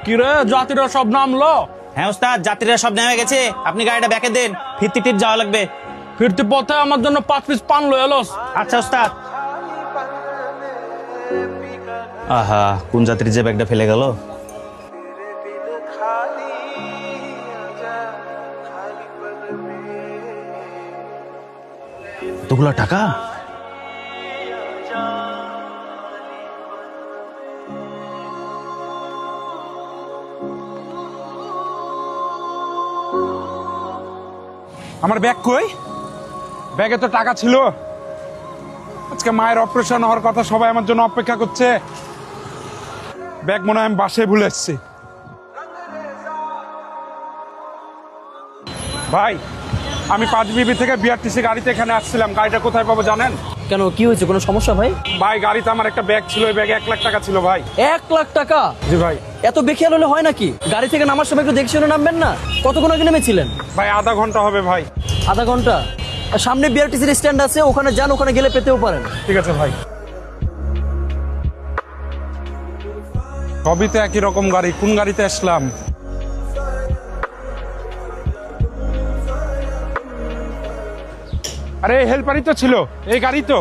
কি রে, যাত্রীরা সব নামলো? হ্যাঁ ওস্তাদ, যাত্রীরা সব নেমে গেছে, আপনি গাড়িটা ব্যাকে দেন, ফিরতি টিপ যাওয়া লাগবে। ফিরতি পথে আমার জন্য 5 পিস পান লয়ে এলোস। আচ্ছা ওস্তাদ। আহা, কোন যাত্রী যে ব্যাগটা ফেলে গেল। এতগুলা টাকা? আমার ব্যাগ কই? ব্যাগে তো টাকা ছিল। আজকে মায়ের অপারেশন হওয়ার কথা, সবাই আমার জন্য অপেক্ষা করছে। ব্যাগ মনে হয় আমি বাসায় ভুলে এসেছি। ভাই, আমি 5 থেকে বিআরটিসি গাড়িতে এখানে আসছিলাম। গাড়িটা কোথায় পাবো জানেন? কেন, কি হয়েছে? কোনো সমস্যা ভাই? ভাই, গাড়িতে আমার একটা ব্যাগ ছিল, ওই ব্যাগে 1 লাখ টাকা ছিল ভাই। 1 লাখ টাকা? জি ভাই। এত বেখেয়াল হলে হয় নাকি? গাড়ি থেকে নামার সময় একটু দেখে শুনে নামবেন না। কতক্ষণ আগে নেমেছিলেন? ভাই, আধা ঘন্টা হবে ভাই। আধা ঘন্টা? সামনে বিআরটিসির স্ট্যান্ড আছে, ওখানে যান, ওখানে গেলে পেতেও পারেন। ঠিক আছে ভাই। সবই তো একই রকম গাড়ি, কোন গাড়িতে আসলাম? আরে হেল্পারই তো ছিল, এই গাড়ি তো।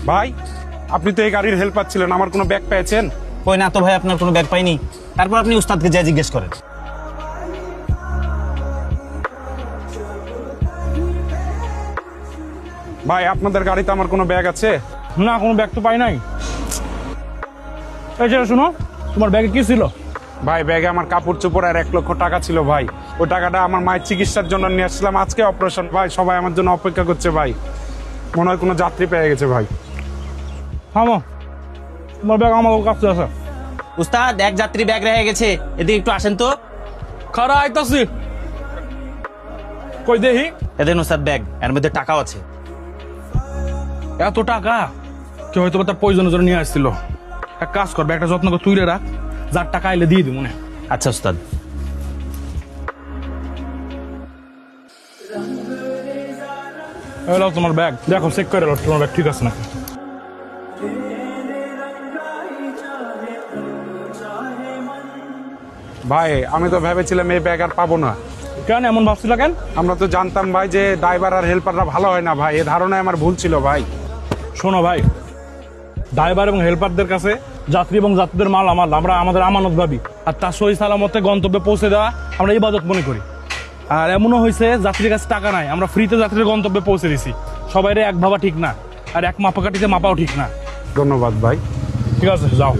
ভাই, আপনি তো এই গাড়ির হেল্পার ছিলেন, আমার কোনো ব্যাগ পেয়েছেন? কই না তো ভাই, আপনার কোনো ব্যাগ পাইনি। তারপর আপনি উস্তাদকে যা জিজ্ঞেস করেন। ভাই, আপনাদের গাড়িতে আমার কোনো ব্যাগ আছে? না, কোনো ব্যাগ তো পাই নাই। এই যে শুনো, তোমার ব্যাগে কি ছিল? ভাই, ব্যাগে আমার কাপড় চোপড় আর 1 লক্ষ টাকা ছিল ভাই। ওই টাকাটা আমার মায়ের চিকিৎসার জন্য নিয়ে আসছিলাম। আজকে অপারেশন ভাই, সবাই আমার জন্য অপেক্ষা করছে ভাই। মনে হয় কোনো যাত্রী পেয়ে গেছে ভাই। থামো, তোমার ব্যাগ আমার কাছে আছে। উস্তাদ, এক যাত্রী ব্যাগ রেখে গেছে, এদিকে একটু আসেন তো। খারা আইতাছি। কই দেখি। এদিন উস্তাদ ব্যাগ, এর মধ্যে টাকাও আছে। এত টাকা? কেউ হয়তো তার প্রয়োজনের জন্য নিয়ে আসছিল। এক কাজ কর, ব্যাগটা যত্ন করে তুই রাখ, যার টাকা আইলে দিয়ে দিব মনে। আচ্ছা উস্তাদ। এলো তোমার ব্যাগ, দেখো চেক করে এলো তোমার ব্যাগ ঠিক আছে নাকি। ভাই, আমি তো ভেবেছিলাম এই ব্যাগ আর পাবো না। কেন এমন ভাবছিল কেন? আমরা তো জানতাম ভাই যে ড্রাইভার আর হেল্পাররা ভালো হয় না ভাই। এই ধারণায় আমার ভুল ছিল ভাই। শোনো ভাই, ড্রাইভার এবং হেল্পারদের কাছে যাত্রী এবং যাত্রীদের মাল আমরা আমাদের আমানত ভাবি, আর তার সহি সালামতে গন্তব্যে পৌঁছে দেওয়া আমরা ইবাদত মনে করি। আর এমনও হয়েছে যাত্রীর কাছে টাকা নাই, আমরা ফ্রিতে যাত্রীর গন্তব্যে পৌঁছে দিছি। সবাইরে এক ভাবা ঠিক না, আর এক মাপাকাঠিতে মাপাও ঠিক না। ধন্যবাদ ভাই। ঠিক আছে, যাও।